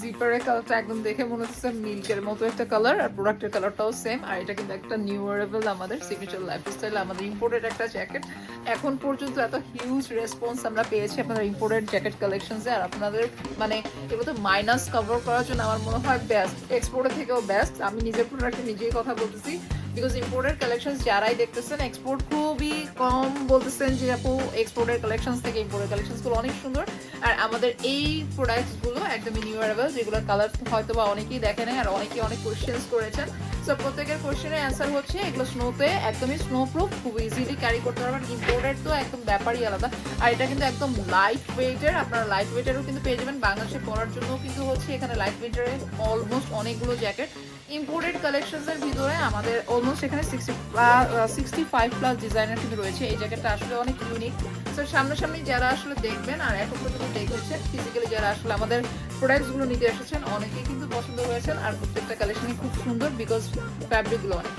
জিপারের কালারটা একদম দেখে মনে হচ্ছে মিল্কের মতো একটা কালার, আর প্রোডাক্টের কালারটাও সেম। আর এটা কিন্তু একটা নিউয়ারেবল আমাদের সিগনেচার লাইফস্টাইল, আমাদের ইম্পোর্টেড একটা জ্যাকেট। এখন পর্যন্ত এত হিউজ রেসপন্স আমরা পেয়েছি আপনাদের ইম্পোর্টেড জ্যাকেট কালেকশনসে। আর আপনাদের মানে এগুলো তো মাইনাস কভার করার জন্য আমার মনে হয় বেস্ট, এক্সপোর্টের থেকেও বেস্ট। আমি নিজের প্রোডাক্টে নিজেই কথা বলতেছি, বিকজ ইম্পোর্টেড কালেকশন যারাই দেখতেছেন এক্সপোর্ট খুবই কম বলতেছেন যে আপু এক্সপোর্টের কালেকশন থেকে ইম্পোর্টেড কালেকশনসগুলো অনেক সুন্দর। আর আমাদের এই প্রোডাক্টসগুলো একদমই নিউয়ারেবল, যেগুলোর কালার হয়তো বা অনেকেই দেখে নেয় আর অনেকেই অনেক কোয়েশ্চেন্স করেছেন। সো প্রত্যেকের কোয়েশ্চেনের অ্যান্সার হচ্ছে এগুলো স্নোতে একদমই স্নো প্রুফ, খুব ইজিলি ক্যারি করতে পারবেন। ইম্পোর্টেড তো একদম ব্যাপারই আলাদা। আর এটা কিন্তু একদম লাইট ওয়েটের, আপনারা লাইট ওয়েটেরও কিন্তু পেয়ে যাবেন। বাংলাদেশে পরার জন্য কিন্তু হচ্ছে এখানে লাইট ওয়েটের অলমোস্ট অনেকগুলো জ্যাকেট। ইম্পোর্টেড কালেকশনসের ভিতরে আমাদের অলমোস্ট এখানে 65+ ডিজাইনের কিন্তু রয়েছে। এই জ্যাকেটটা আসলে অনেক ইউনিক। সো সামনাসামনি যারা আসলে দেখবেন আর এখন পর্যন্ত দেখেছেন, ফিজিক্যালি যারা আসলে আমাদের প্রোডাক্টসগুলো নিতে এসেছেন, অনেকেই কিন্তু পছন্দ হয়েছেন। আর প্রত্যেকটা কালেকশনই খুব সুন্দর, বিকজ ফ্যাব্রিকগুলো অনেক